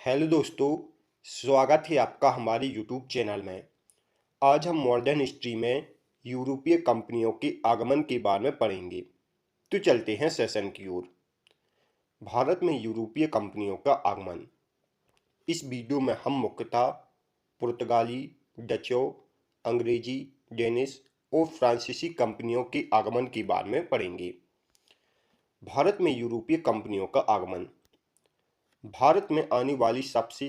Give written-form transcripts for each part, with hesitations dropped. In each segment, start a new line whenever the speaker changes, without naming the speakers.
Hello दोस्तों। स्वागत है आपका हमारे यूट्यूब चैनल में। आज हम मॉडर्न हिस्ट्री में यूरोपीय कंपनियों के आगमन के बारे में पढ़ेंगे। तो चलते हैं सेशन की ओर। भारत में यूरोपीय कंपनियों का आगमन। इस वीडियो में हम मुख्यतः पुर्तगाली, डचों, अंग्रेजी, डेनिश और फ्रांसीसी कंपनियों के आगमन के बारे में पढ़ेंगे। भारत में यूरोपीय कंपनियों का आगमन। भारत में आने वाली सबसे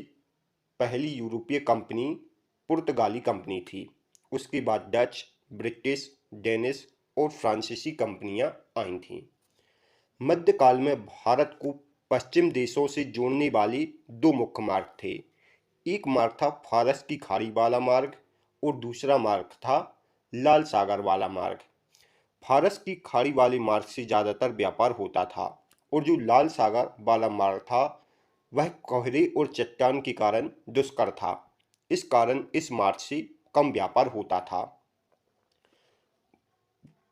पहली यूरोपीय कंपनी पुर्तगाली कंपनी थी। उसके बाद डच, ब्रिटिश, डेनिश और फ्रांसीसी कंपनियां आई थीं। मध्यकाल में भारत को पश्चिम देशों से जोड़ने वाले दो मुख्य मार्ग थे। एक मार्ग था फारस की खाड़ी वाला मार्ग और दूसरा मार्ग था लाल सागर वाला मार्ग। फारस की खाड़ी वाले मार्ग से ज़्यादातर व्यापार होता था और जो लाल सागर वाला मार्ग था वह कोहरे और चट्टान के कारण दुष्कर था। इस कारण इस मार्ग से कम व्यापार होता था।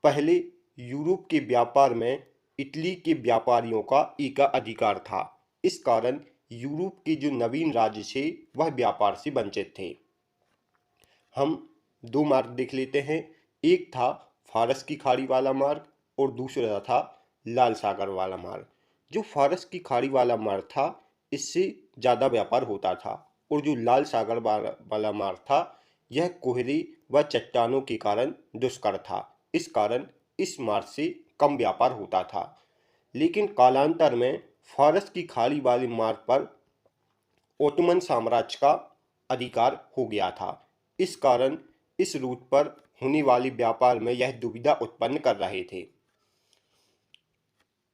पहले यूरोप के व्यापार में इटली के व्यापारियों का एकाधिकार था। इस कारण यूरोप के जो नवीन राज्य थे वह व्यापार से वंचित थे। हम दो मार्ग देख लेते हैं। एक था फारस की खाड़ी वाला मार्ग और दूसरा था लाल सागर वाला मार्ग। जो फारस की खाड़ी वाला मार्ग था इससे ज़्यादा व्यापार होता था और जो लाल सागर वाला मार्ग था यह कोहरे व चट्टानों के कारण दुष्कर था। इस कारण इस मार्ग से कम व्यापार होता था। लेकिन कालांतर में फारस की खाड़ी वाले मार्ग पर ओटोमन साम्राज्य का अधिकार हो गया था। इस कारण इस रूट पर होने वाले व्यापार में यह दुविधा उत्पन्न कर रहे थे।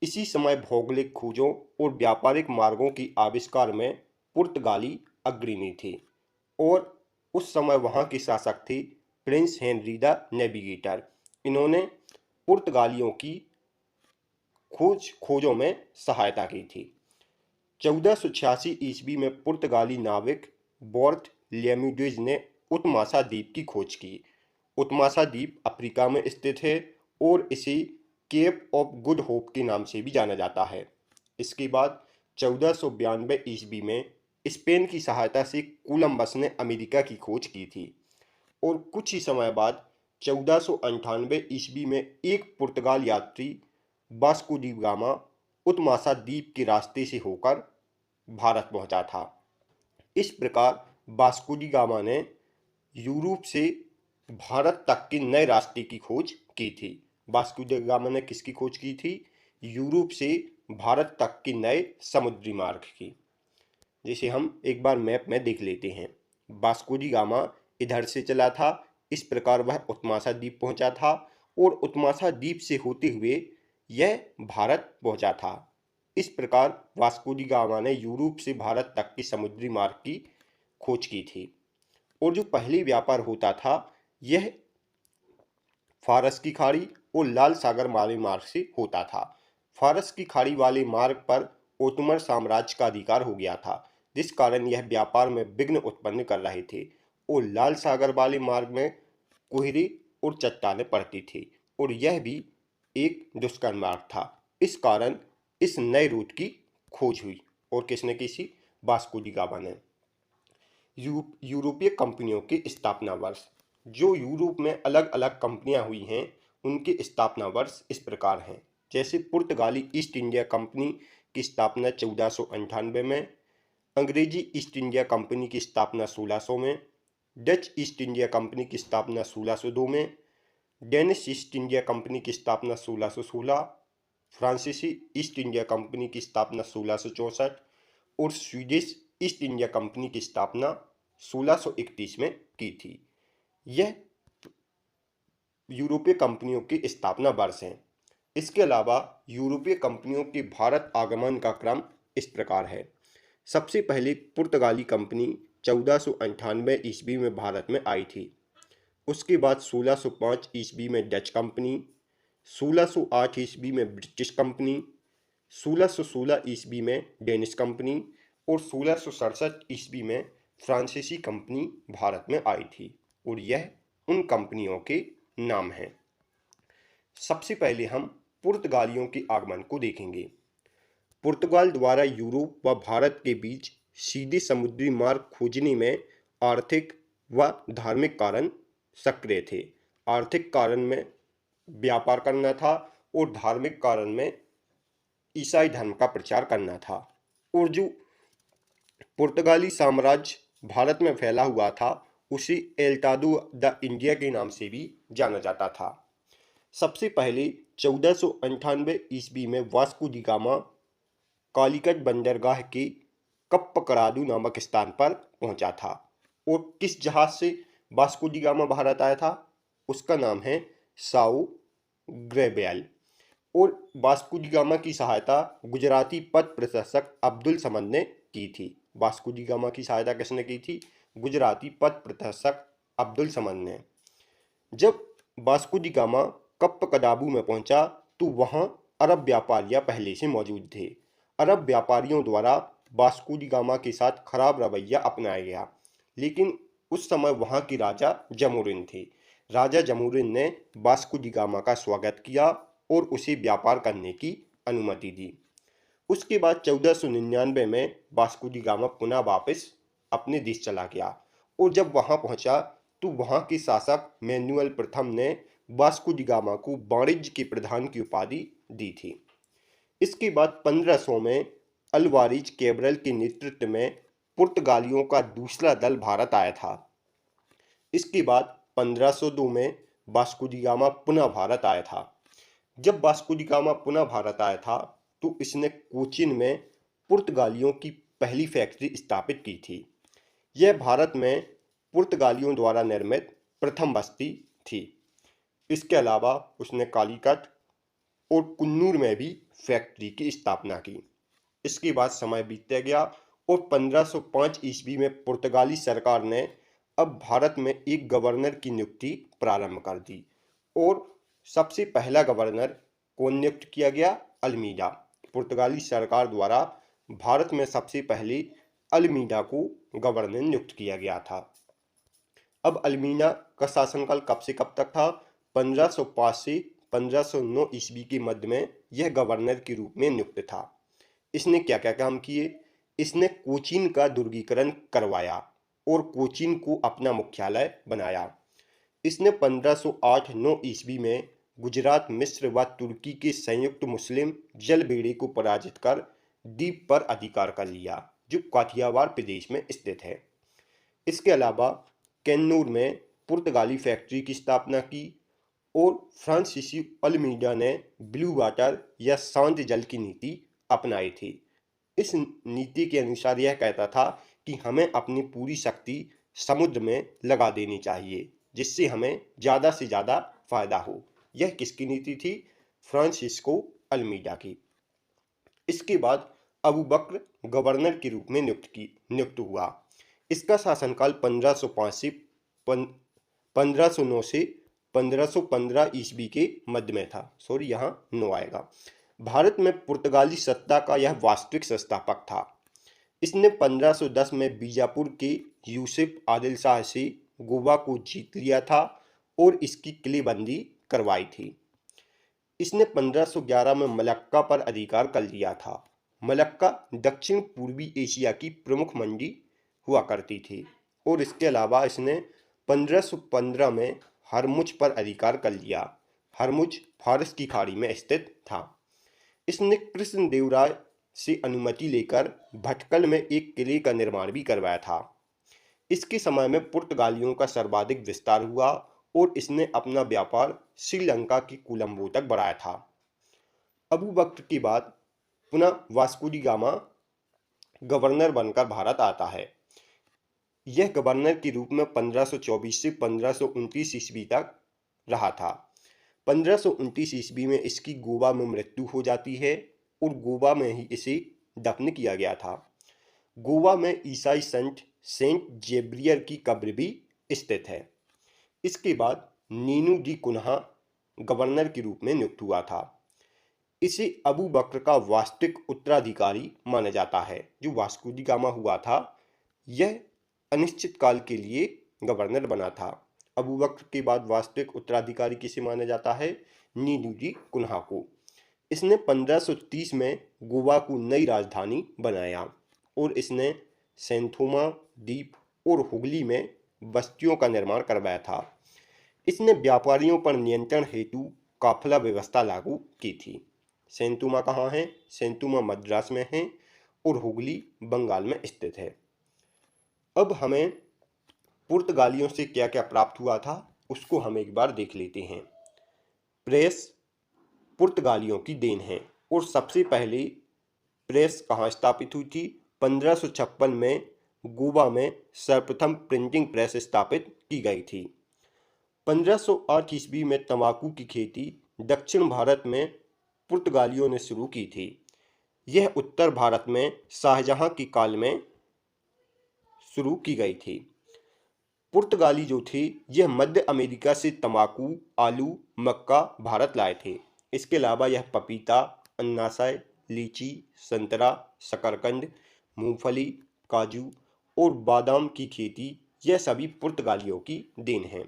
इसी समय भौगोलिक खोजों और व्यापारिक मार्गों की आविष्कार में पुर्तगाली अग्रणी थे और उस समय वहां के शासक थे प्रिंस हेनरी द नेविगेटर। इन्होंने पुर्तगालियों की खोजों में सहायता की थी। 1486 ईस्वी में पुर्तगाली नाविक बॉर्थ लेम्युडिज ने उत्मासा द्वीप की खोज की। उत्मासा द्वीप अफ्रीका में स्थित है और इसे केप ऑफ गुड होप के नाम से भी जाना जाता है। इसके बाद 1492 ईस्वी में स्पेन की सहायता से कोलंबस ने अमेरिका की खोज की थी और कुछ ही समय बाद 1498 ईस्वी में एक पुर्तगाल यात्री वास्को डी गामा उत्मासा द्वीप के रास्ते से होकर भारत पहुंचा था। इस प्रकार वास्को डी गामा ने यूरोप से भारत तक के नए रास्ते की खोज की थी। वास्को डी गामा ने किसकी खोज की थी? यूरोप से भारत तक के नए समुद्री मार्ग की। जैसे हम एक बार मैप में देख लेते हैं। वास्को डी गामा इधर से चला था, इस प्रकार वह उत्मासा द्वीप पहुंचा था और उत्मासा द्वीप से होते हुए यह भारत पहुंचा था। इस प्रकार वास्को डी गामा ने यूरोप से भारत तक के समुद्री मार्ग की खोज की थी और जो पहले व्यापार होता था यह फारस की खाड़ी और लाल सागर वाले मार्ग से होता था। फारस की खाड़ी वाले मार्ग पर ओटोमन साम्राज्य का अधिकार हो गया था, जिस कारण यह व्यापार में विघ्न उत्पन्न कर रहे थे और लाल सागर वाले मार्ग में कोहरे और चट्टानें पड़ती थी और यह भी एक दुष्कर मार्ग था। इस कारण इस नए रूट की खोज हुई और किसने की थी? वास्को डी गामा ने। यूरोपीय कंपनियों के स्थापना वर्ष। जो यूरोप में अलग अलग कंपनियां हुई हैं उनके स्थापना वर्ष इस प्रकार हैं। जैसे पुर्तगाली ईस्ट इंडिया कंपनी की स्थापना 1498 में, अंग्रेजी ईस्ट इंडिया कंपनी की स्थापना 1600 में, डच ईस्ट इंडिया कंपनी की स्थापना 1602 में, डेनिश ईस्ट इंडिया कंपनी की स्थापना 1616, फ्रांसीसी ईस्ट इंडिया कंपनी की स्थापना 1664 और स्वीडिश ईस्ट इंडिया कंपनी की स्थापना 1631 में की थी। यह यूरोपीय कंपनियों की स्थापना वर्ष हैं। इसके अलावा यूरोपीय कंपनियों के भारत आगमन का क्रम इस प्रकार है। सबसे पहले पुर्तगाली कंपनी 1498 ईस्वी में भारत में आई थी। उसके बाद 1605 ईस्वी में डच कंपनी, 1608 ईस्वी में ब्रिटिश कंपनी, 1616 ईस्वी में डेनिश कंपनी और 1667 ईस्वी में फ्रांसीसी कंपनी भारत में आई थी और यह उन कंपनियों के नाम हैं। सबसे पहले हम पुर्तगालियों के आगमन को देखेंगे। पुर्तगाल द्वारा यूरोप व भारत के बीच सीधे समुद्री मार्ग खोजने में आर्थिक व धार्मिक कारण सक्रिय थे। आर्थिक कारण में व्यापार करना था और धार्मिक कारण में ईसाई धर्म का प्रचार करना था। और जो पुर्तगाली साम्राज्य भारत में फैला हुआ था उसे एल्टाडो द इंडिया के नाम से भी जाना जाता था। सबसे पहले 1498 ईस्वी में वास्को डी गामा कालीकट बंदरगाह के कप्पकराडू नामक स्थान पर पहुंचा था। और किस जहाज से वास्को डी गामा भारत आया था? उसका नाम है साओ ग्रेबियल। और वास्को डी गामा की सहायता गुजराती पथ प्रशासक अब्दुल समद ने की थी। वास्को डी गामा की सहायता किसने की थी? गुजराती पथ प्रशासक अब्दुल समद ने। जब वास्को डी गामा कप्पकडाबू में पहुंचा तो वहां अरब व्यापारियां पहले से मौजूद थे। अरब व्यापारियों द्वारा वास्को डी गामा के साथ खराब रवैया अपनाया गया, लेकिन उस समय वहां के राजा जमोरिन थे। राजा जमोरिन ने वास्को डी गामा का स्वागत किया और उसे व्यापार करने की अनुमति दी। उसके बाद 1499 में वास्को डी गामा पुनः वापस अपने देश चला गया और जब वहां पहुंचा तो वहां के शासक मैनुअल प्रथम ने वास्को डी गामा को वाणिज्य के प्रधान की उपाधि दी थी। इसके बाद 1500 में अल्वारिज कैब्रल के नेतृत्व में पुर्तगालियों का दूसरा दल भारत आया था। इसके बाद 1502 में वास्को डी गामा पुनः भारत आया था। जब वास्को डी गामा पुनः भारत आया था तो इसने कोचीन में पुर्तगालियों की पहली फैक्ट्री स्थापित की थी। यह भारत में पुर्तगालियों द्वारा निर्मित प्रथम बस्ती थी। इसके अलावा उसने कालीकट और कुन्नूर में भी फैक्ट्री की स्थापना की। इसके बाद समय बीतता गया और 1505 ईस्वी में पुर्तगाली सरकार ने अब भारत में एक गवर्नर की नियुक्ति प्रारंभ कर दी और सबसे पहला गवर्नर कौन नियुक्त किया गया? अल्मीडा। पुर्तगाली सरकार द्वारा भारत में सबसे पहले अल्मीडा को गवर्नर नियुक्त किया गया था। अब अल्मीडा का शासनकाल कब से कब तक था? 1505 से 1509 ईस्वी के मध्य में यह गवर्नर के रूप में नियुक्त था। इसने क्या क्या काम किए? इसने कोचीन का दुर्गीकरण करवाया और कोचीन को अपना मुख्यालय बनाया। इसने 1508-9 ईस्वी में गुजरात, मिस्र व तुर्की के संयुक्त मुस्लिम जलबेड़े को पराजित कर द्वीप पर अधिकार कर लिया, जो काठियावाड़ प्रदेश में स्थित है। इसके अलावा कैन्नूर में पुर्तगाली फैक्ट्री की स्थापना की और फ्रांसीसी अल्मीडा ने ब्लू वाटर या शांत जल की नीति अपनाई थी। इस नीति के अनुसार यह कहता था कि हमें अपनी पूरी शक्ति समुद्र में लगा देनी चाहिए, जिससे हमें ज़्यादा से ज़्यादा फायदा हो। यह किसकी नीति थी? फ्रांसिस्को अल्मीडा की। इसके बाद अबू बकर गवर्नर के रूप में नियुक्त हुआ। इसका शासनकाल 1505 से 1509 से 1515 ईस्वी के मध्य में था। सॉरी, यहाँ 9 आएगा। भारत में पुर्तगाली सत्ता का यह वास्तविक संस्थापक था। इसने 1510 में बीजापुर के यूसुफ आदिल शाह से गोवा को जीत लिया था और इसकी किलेबंदी करवाई थी। इसने 1511 में मलक्का पर अधिकार कर लिया था। मलक्का दक्षिण पूर्वी एशिया की प्रमुख मंडी हुआ करती थी और इसके अलावा इसने 1515 में हरमुज पर अधिकार कर लिया। हरमुज फारस की खाड़ी में स्थित था। इसने कृष्णदेवराय से अनुमति लेकर भटकल में एक किले का निर्माण भी करवाया था। इसके समय में पुर्तगालियों का सर्वाधिक विस्तार हुआ और इसने अपना व्यापार श्रीलंका की कोलंबो तक बढ़ाया था। अबू बकर के बाद पुनः वास्को डी गामा गवर्नर बनकर भारत आता है। यह गवर्नर के रूप में 1524 से 1529 ईस्वी तक रहा था। 1529 ईस्वी में इसकी गोवा में मृत्यु हो जाती है और गोवा में ही इसे दफन किया गया था। गोवा में ईसाई संत सेंट जेब्रियर की कब्र भी स्थित है। इसके बाद नीनू डी कुन्हा गवर्नर के रूप में नियुक्त हुआ था। इसे अबू बकर का वास्तविक उत्तराधिकारी माना जाता है। जो वास्को डी गामा हुआ था, यह अनिश्चित काल के लिए गवर्नर बना था। अबू बकर के बाद वास्तविक उत्तराधिकारी किसे माना जाता है? नीनू डी कुन्हा को। इसने 1530 में गोवा को नई राजधानी बनाया और इसने सेंथोमा द्वीप और हुगली में बस्तियों का निर्माण करवाया था। इसने व्यापारियों पर नियंत्रण हेतु काफिला व्यवस्था लागू की थी। सेंथोमा कहाँ है? सेंथोमा मद्रास में है और हुगली बंगाल में स्थित है। अब हमें पुर्तगालियों से क्या क्या प्राप्त हुआ था उसको हम एक बार देख लेते हैं। प्रेस पुर्तगालियों की देन है और सबसे पहले प्रेस कहाँ स्थापित हुई थी? 1556 में गोवा में सर्वप्रथम प्रिंटिंग प्रेस स्थापित की गई थी। 1508 ईस्वी में तंबाकू की खेती दक्षिण भारत में पुर्तगालियों ने शुरू की थी। यह उत्तर भारत में शाहजहां के काल में शुरू की गई थी। पुर्तगाली जो थे यह मध्य अमेरिका से तंबाकू, आलू, मक्का भारत लाए थे। इसके अलावा यह पपीता, अनानास, लीची, संतरा, शकरकंद, मूंगफली, काजू और बादाम की खेती यह सभी पुर्तगालियों की देन है।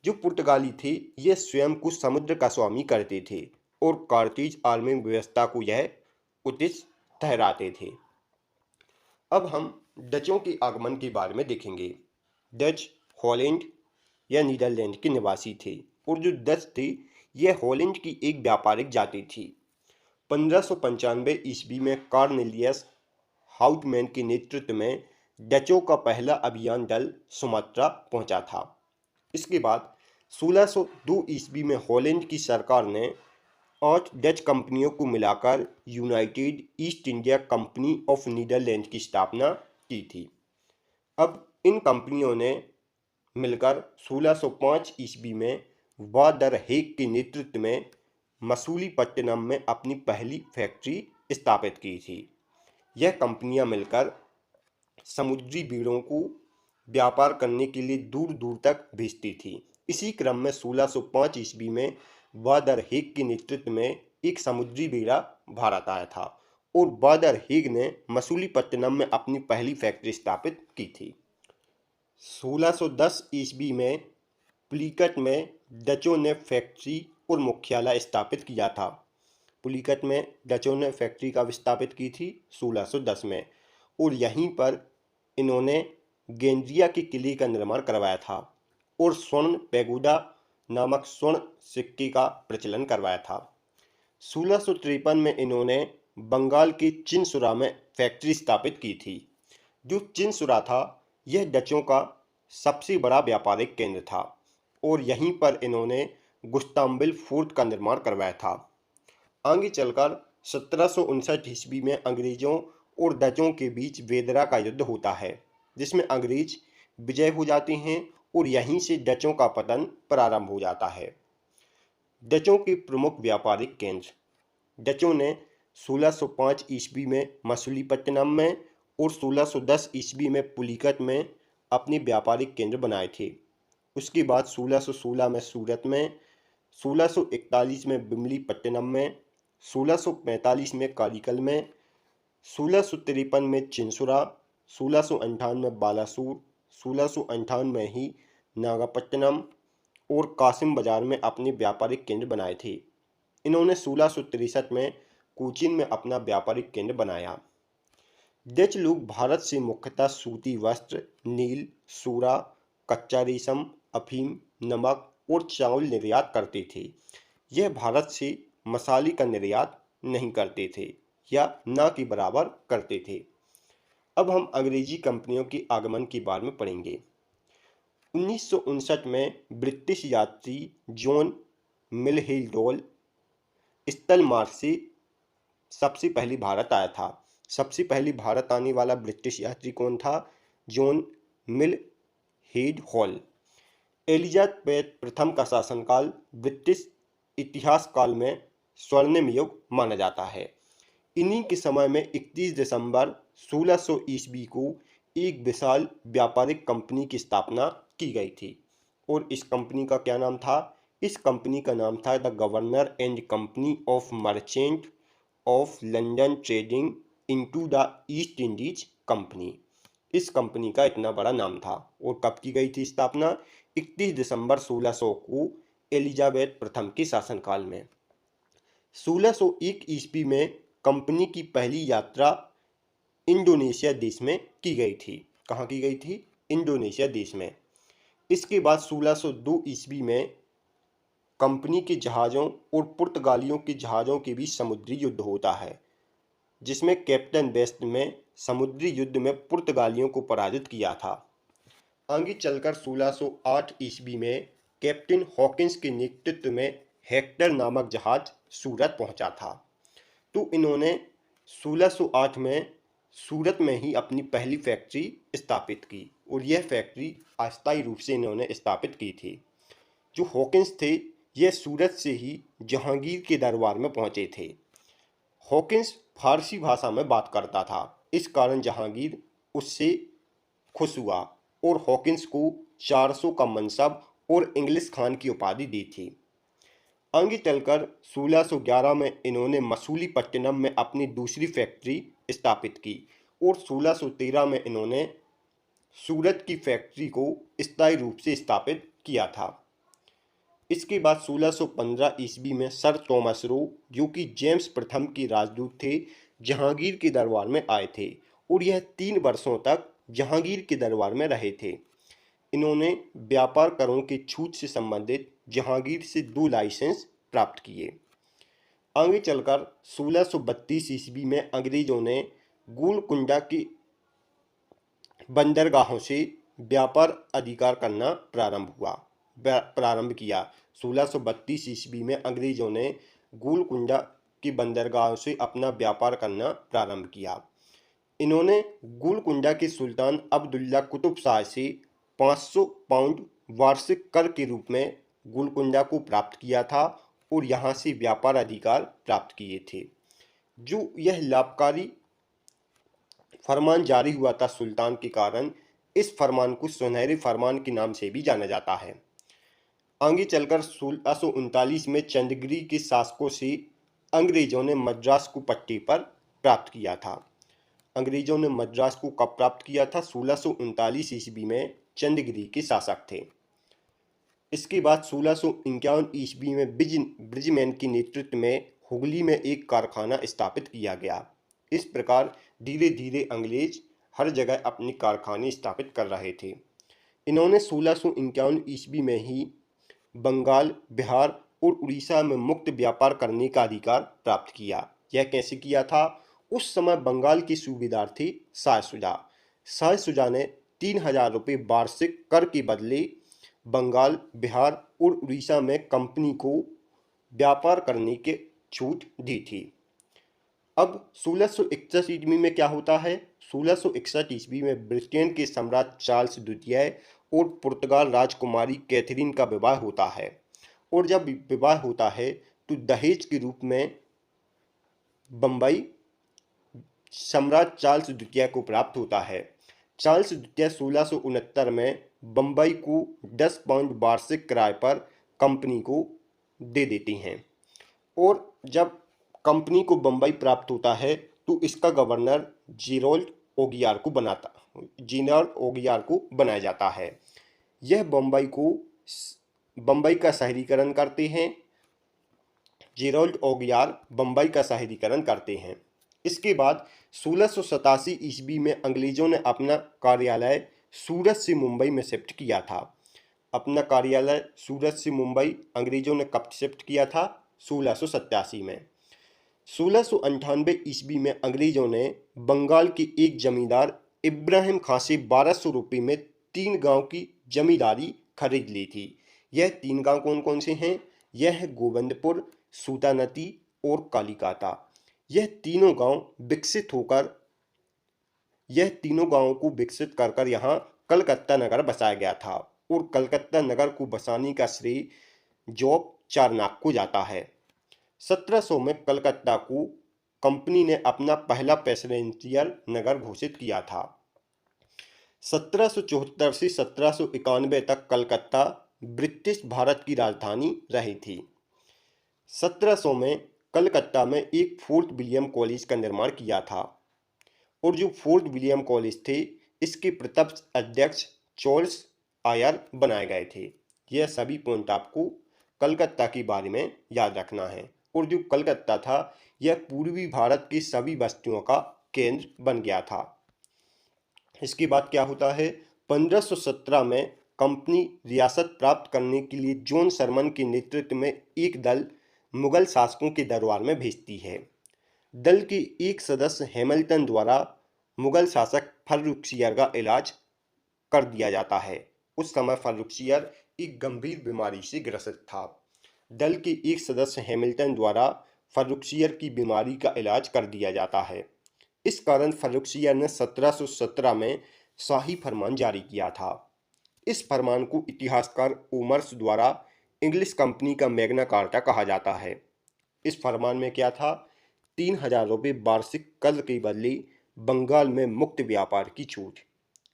जो पुर्तगाली थे यह स्वयं को समुद्र का स्वामी करते थे और कार्थेज आर्मी व्यवस्था को यह उचित ठहराते थे। अब हम डचों के आगमन के बारे में देखेंगे। डच हॉलैंड या नीदरलैंड के निवासी थे और जो डच थे यह हॉलैंड की एक व्यापारिक जाति थी। 1595 ईस्वी में कॉर्नेलियस हाउटमैन के नेतृत्व में डचों का पहला अभियान दल सुमात्रा पहुंचा था। इसके बाद 1602 ईस्वी में हॉलैंड की सरकार ने 8 डच कंपनियों को मिलाकर united east India company of Netherland की स्थापना की थी। अब इन कंपनियों ने मिलकर 1605 ईस्वी में वादर हेग के नेतृत्व में मसूलीपट्टनम में अपनी पहली फैक्ट्री स्थापित की थी। यह कंपनियां मिलकर समुद्री बीड़ों को व्यापार करने के लिए दूर दूर तक भेजती थी। इसी क्रम में 1605 ईस्वी में वादर हेग के नेतृत्व में एक समुद्री बेड़ा भारत आया था और वादर हेग ने मसूलीपट्टनम में अपनी पहली फैक्ट्री स्थापित की थी। 1610 ईस्वी में पुलिकट में डचों ने फैक्ट्री और मुख्यालय स्थापित किया था। पुलिकट में डचों ने फैक्ट्री का स्थापित की थी 1610 में और यहीं पर इन्होंने गेंद्रिया के किले का निर्माण करवाया था और स्वर्ण पैगोडा नामक स्वर्ण सिक्के का प्रचलन करवाया था। 1653 में इन्होंने बंगाल के चिनसुरा में फैक्ट्री स्थापित की थी। जो चिनसुरा था यह डचों का सबसे बड़ा व्यापारिक केंद्र था और यहीं पर इन्होंने गुस्ताम्बिल फोर्ट का निर्माण करवाया था। आगे चलकर 1759 ईस्वी में अंग्रेजों और डचों के बीच वेदरा का युद्ध होता है जिसमें अंग्रेज विजय हो जाते हैं और यहीं से डचों का पतन प्रारंभ हो जाता है। डचों के प्रमुख व्यापारिक केंद्र डचों ने 1605 ईस्वी में मसूलीपट्टनम में और 1610 ईस्वी में पुलिकट में अपने व्यापारिक केंद्र बनाए थे। उसके बाद 1616 में सूरत में, 1641 में बिमलीपट्टनम में, 1645 में कारिकल में, 1653 में चिनसुरा, 1658 में बालासूर, 1658 में ही नागपट्टनम और कासिम बाजार में अपने व्यापारिक केंद्र बनाए थे। इन्होंने 1663 में कोचीन में अपना व्यापारिक केंद्र बनाया। डच लोग भारत से मुख्यतः सूती वस्त्र, नील, सूरा, कच्चा रेशम, अफीम, नमक और चावल निर्यात करते थे। यह भारत से मसाले का निर्यात नहीं करते थे या ना के बराबर करते थे। अब हम अंग्रेजी कंपनियों के आगमन के बारे में पढ़ेंगे। 1959 में ब्रिटिश यात्री जॉन मिलहेल स्थल मार्ग से सबसे पहले भारत आया था। सबसे पहले भारत आने वाला ब्रिटिश यात्री कौन था? John मिलहेल hall. एलिजाबेथ प्रथम का शासनकाल ब्रिटिश इतिहास काल में स्वर्णिम युग माना जाता है। इन्हीं के समय में 31 दिसंबर 1600 ईस्वी को एक विशाल व्यापारिक कंपनी की स्थापना की गई थी और इस कंपनी का क्या नाम था? इस कंपनी का नाम था the governor and company of merchant of London trading into the east Indies company. इस कंपनी का इतना बड़ा नाम था और कब की गई थी स्थापना? 31 दिसंबर 1600 को एलिजाबेथ प्रथम के शासनकाल में। 1601 ईस्वी में कंपनी की पहली यात्रा इंडोनेशिया देश में की गई थी। कहाँ की गई थी? इंडोनेशिया देश में। इसके बाद 1602 ईस्वी में कंपनी के जहाज़ों और पुर्तगालियों के जहाज़ों के बीच समुद्री युद्ध होता है, जिसमें कैप्टन बेस्ट ने समुद्री युद्ध में पुर्तगालियों को पराजित किया था। आगे चलकर 1608 ईस्वी में कैप्टन हॉकिंस के नेतृत्व में हेक्टर नामक जहाज सूरत पहुंचा था। तो इन्होंने 1608 में सूरत में ही अपनी पहली फैक्ट्री स्थापित की और यह फैक्ट्री अस्थायी रूप से इन्होंने स्थापित की थी। जो हॉकिंस थे यह सूरत से ही जहांगीर के दरबार में पहुंचे थे। हॉकिंस फारसी भाषा में बात करता था, इस कारण जहांगीर उससे खुश हुआ और हॉकिंस को 400 का मनसब और इंग्लिश खान की उपाधि दी थी। आगे चलकर 1611 में इन्होंने मसूलीपट्टनम में अपनी दूसरी फैक्ट्री स्थापित की और 1613 में इन्होंने सूरत की फैक्ट्री को स्थायी रूप से स्थापित किया था। इसके बाद 1615 ईस्वी में सर थॉमस रो, जो कि जेम्स प्रथम के राजदूत थे, जहांगीर के दरबार में आए थे और यह 3 वर्षों तक जहांगीर के दरबार में रहे थे। इन्होंने व्यापार करों के छूट से संबंधित जहांगीर से 2 लाइसेंस प्राप्त किए। आगे चलकर 1632 ईस्वी में अंग्रेजों ने गोलकुंडा की बंदरगाहों से व्यापार अधिकार करना प्रारंभ किया। 1632 ईस्वी में अंग्रेजों ने गोलकुंडा की बंदरगाहों से अपना व्यापार करना प्रारंभ किया। इन्होंने गोलकुंडा के सुल्तान अब्दुल्ला कुतुब शाह से 500 पाउंड वार्षिक कर के रूप में गोलकुंडा को प्राप्त किया था और यहाँ से व्यापार अधिकार प्राप्त किए थे। जो यह लाभकारी फरमान जारी हुआ था सुल्तान के कारण, इस फरमान को सुनहरे फरमान के नाम से भी जाना जाता है। आगे चलकर 1639 में चंद्रगिरी के शासकों से अंग्रेजों ने मद्रास को पट्टी पर प्राप्त किया था। अंग्रेजों ने मद्रास को कब प्राप्त किया था? 1639 ईस्वी में चंद्रगिरी के शासक थे। इसके बाद 1651 ईस्वी में ब्रिजमैन के नेतृत्व में हुगली में एक कारखाना स्थापित किया गया। इस प्रकार धीरे धीरे अंग्रेज हर जगह अपने कारखाने स्थापित कर रहे थे। इन्होंने 1651 ईस्वी में ही बंगाल, बिहार और उड़ीसा में मुक्त व्यापार करने का अधिकार प्राप्त किया। यह कैसे किया था? उस समय बंगाल के सूबेदार थे शाह शुजा। शाह शुजा ने 3000 रुपये वार्षिक कर के बदले बंगाल, बिहार और उड़ीसा में कंपनी को व्यापार करने की छूट दी थी। अब 1661 ईस्वी में क्या होता है? 1661 ईस्वी में ब्रिटेन के सम्राट चार्ल्स द्वितीय और पुर्तगाल राजकुमारी कैथरीन का विवाह होता है और जब विवाह होता है तो दहेज के रूप में बम्बई सम्राट चार्ल्स द्वितीय को प्राप्त होता है। चार्ल्स द्वितीय 1669 में बम्बई को 10 पाउंड वार्षिक किराए पर कंपनी को दे देती हैं और जब कंपनी को बम्बई प्राप्त होता है तो इसका गवर्नर जेरोल्ड ओगियार को बनाया जाता है। यह बम्बई का शहरीकरण करते हैं। जेरोल्ड ओगियार बम्बई का शहरीकरण करते हैं। इसके बाद 1687 ईस्वी में अंग्रेजों ने अपना कार्यालय सूरत से मुंबई में शिफ्ट किया था। अपना कार्यालय सूरत से मुंबई अंग्रेजों ने कब शिफ्ट किया था? 1687 में। 1698 ईस्वी में अंग्रेजों ने बंगाल के एक जमींदार इब्राहिम खां से 1200 रुपये में 3 गांव की जमींदारी खरीद ली थी। यह 3 गांव कौन कौन से हैं? यह है गोविंदपुर, सूतानती और कालीकाता। यह तीनों गांवों को विकसित कर यहाँ कलकत्ता नगर बसाया गया था और कलकत्ता नगर को बसाने का श्रेय जॉब चारनाक को जाता है। 1700 में कलकत्ता को कंपनी ने अपना पहला पैसेंजर नगर घोषित किया था। 1774 से 1791 तक कलकत्ता ब्रिटिश भारत की राजधानी रही थी। 1700 में कलकत्ता में एक फोर्ट विलियम कॉलेज का निर्माण किया था और जो फोर्ट विलियम कॉलेज थे इसके प्रथम अध्यक्ष चार्ल्स आयर बनाए गए थे। यह सभी पॉइंट आपको कलकत्ता के बारे में याद रखना है। और जो कलकत्ता था यह पूर्वी भारत की सभी बस्तियों का केंद्र बन गया था। इसके बाद क्या होता है, 1517 में कंपनी रियासत प्राप्त करने के लिए जॉन शरमन के नेतृत्व में एक दल मुगल शासकों के दरबार में भेजती है। दल के एक सदस्य हैमिल्टन द्वारा मुगल शासक फर्रुखसियर का इलाज कर दिया जाता है। उस समय फर्रुखसियर एक गंभीर बीमारी से ग्रसित था। दल के एक सदस्य हैमिल्टन द्वारा फर्रुखसियर की बीमारी का इलाज कर दिया जाता है। इस कारण फर्रुखसियर ने 1717 में शाही फरमान जारी किया था। इस फरमान को इतिहासकार ओमर्स द्वारा इंग्लिश कंपनी का मैग्ना कार्टा कहा जाता है। इस फरमान में क्या था, 3000 रुपये वार्षिक कर के बदले बंगाल में मुक्त व्यापार की छूट।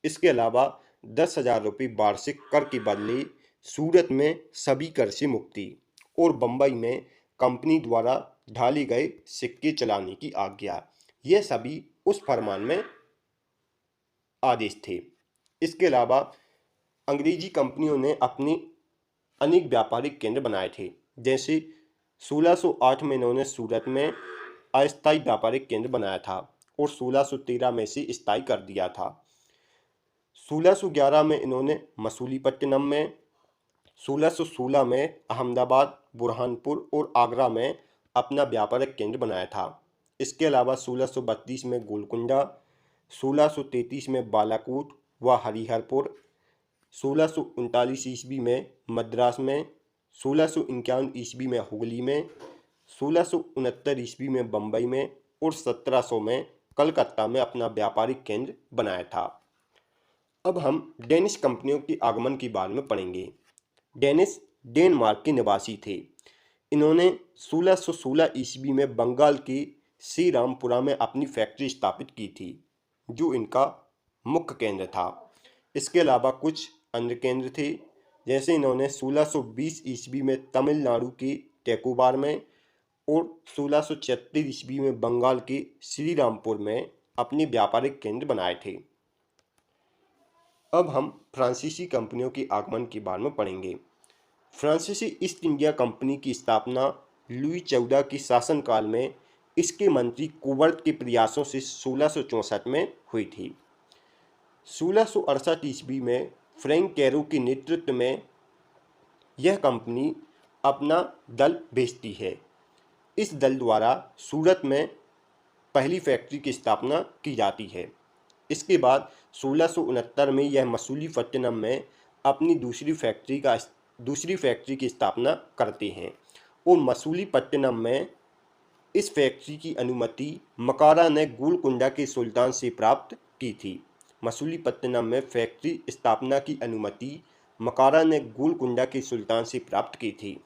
इसके अलावा 10,000 रुपये वार्षिक कर के बदले सूरत में सभी कर से मुक्ति और बंबई में कंपनी द्वारा ढाले गए सिक्के चलाने की आज्ञा। यह सभी उस फरमान में आदेश थे। इसके अलावा अंग्रेजी कंपनियों ने अपने अनेक व्यापारिक केंद्र बनाए थे। जैसे 1608 में इन्होंने सूरत में अस्थायी व्यापारिक केंद्र बनाया था और 1613 में से स्थायी कर दिया था। 1611 में इन्होंने मसूलीपट्टनम में, 1616 में अहमदाबाद, बुरहानपुर और आगरा में अपना व्यापारिक केंद्र बनाया था। इसके अलावा 1632 में गोलकुंडा, 1633 में बालाकोट व हरिहरपुर, 1639 ईस्वी में मद्रास में, 1651 ईस्वी में हुगली में, 1669 ईस्वी में बम्बई में और 1700 में कलकत्ता में अपना व्यापारिक केंद्र बनाया था। अब हम डेनिश कंपनियों के आगमन के बारे में पढ़ेंगे। डेनिश डेनमार्क के निवासी थे। इन्होंने 1616 ईस्वी में बंगाल के श्रीरामपुरा में अपनी फैक्ट्री स्थापित की थी, जो इनका मुख्य केंद्र था। इसके अलावा कुछ अन्य केंद्र थे, जैसे इन्होंने 1620 ईस्वी में तमिलनाडु के टेकोबार में और 1676 ईस्वी में बंगाल के श्रीरामपुर में अपने व्यापारिक केंद्र बनाए थे। अब हम फ्रांसीसी कंपनियों के आगमन के बारे में पढ़ेंगे। फ्रांसीसी ईस्ट इंडिया कंपनी की स्थापना लुई 14 के शासनकाल में इसके मंत्री कोबर्ट के प्रयासों से 1664 में हुई थी। 1668 ईस्वी में फ्रैंक कैरो के नेतृत्व में यह कंपनी अपना दल भेजती है। इस दल द्वारा सूरत में पहली फैक्ट्री की स्थापना की जाती है। इसके बाद 1669 में यह मसूलीपट्टनम में अपनी दूसरी फैक्ट्री की स्थापना करते हैं और मसूलीपट्टनम में इस फैक्ट्री की अनुमति मकारा ने गोलकुंडा के सुल्तान से प्राप्त की थी। मसूलीपट्टनम में फैक्ट्री स्थापना की अनुमति मकारा ने गोलकुंडा के सुल्तान से प्राप्त की थी।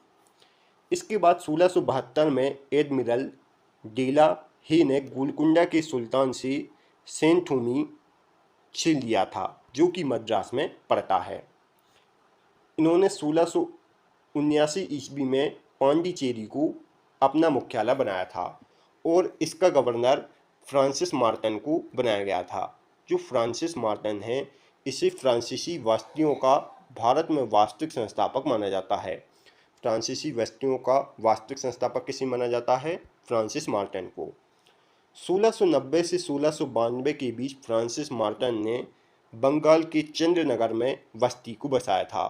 इसके बाद 1672 में एडमिरल डेला ही ने गोलकुंडा के सुल्तान से सेंथोमी छीन लिया था, जो कि मद्रास में पड़ता है। इन्होंने 1679 ईस्वी में पांडिचेरी को अपना मुख्यालय बनाया था और इसका गवर्नर फ्रांसिस मार्टन को बनाया गया था। जो फ्रांसिस मार्टन है, इसे फ्रांसीसी वस्तियों का भारत में वास्तविक संस्थापक माना जाता है। फ्रांसीसी वस्तियों का वास्तविक संस्थापक किसे माना जाता है? फ्रांसिस मार्टन को। 1690 से 1692 के बीच फ्रांसिस मार्टन ने बंगाल के चंद्रनगर में बस्ती को बसाया था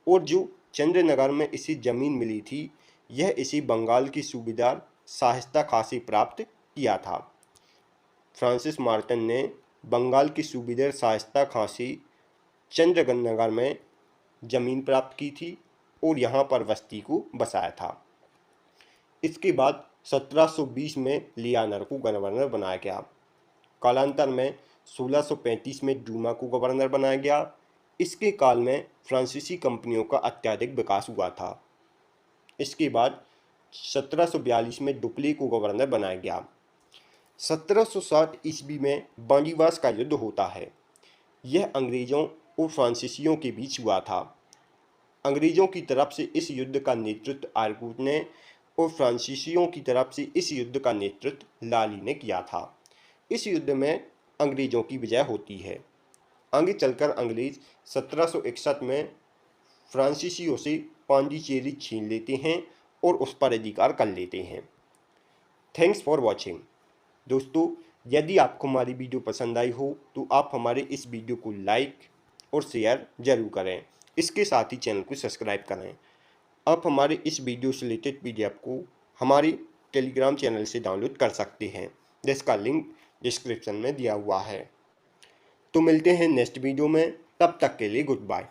और जो चंद्रनगर में इसे जमीन मिली थी, यह इसे बंगाल की सूबेदार शाइस्ता खां से प्राप्त किया था। फ्रांसिस मार्टन ने बंगाल की सूबेदार शाइस्ता खां से चंद्रनगर में जमीन प्राप्त की थी और यहाँ पर बस्ती को बसाया था। इसके बाद 1720 में लियानर को गवर्नर बनाया गया। कालांतर में 1635 में डूमा को गवर्नर बनाया गया। इसके काल में फ्रांसीसी कंपनियों का अत्यधिक विकास हुआ था। इसके बाद 1742 में डुप्ले को गवर्नर बनाया गया। 1760 ईस्वी में बांडीवास का युद्ध होता है। यह अंग्रेजों और फ्रांसीसियों के बीच हुआ था। अंग्रेजों की तरफ से इस युद्ध का नेतृत्व आर्कूट ने और फ्रांसीसियों की तरफ से इस युद्ध का नेतृत्व लाली ने किया था। इस युद्ध में अंग्रेजों की विजय होती है। आगे चलकर अंग्रेज 1761 में फ्रांसीसियों से पांडिचेरी छीन लेते हैं और उस पर अधिकार कर लेते हैं। Thanks for watching. दोस्तों, यदि आपको हमारी वीडियो पसंद आई हो तो आप हमारे इस वीडियो को लाइक और शेयर जरूर करें। इसके साथ ही चैनल को सब्सक्राइब करें। आप हमारे इस वीडियो से रिलेटेड पीडीएफ को हमारे टेलीग्राम चैनल से डाउनलोड कर सकते हैं, जिसका लिंक डिस्क्रिप्शन में दिया हुआ है। तो मिलते हैं नेक्स्ट वीडियो में, तब तक के लिए गुड बाय।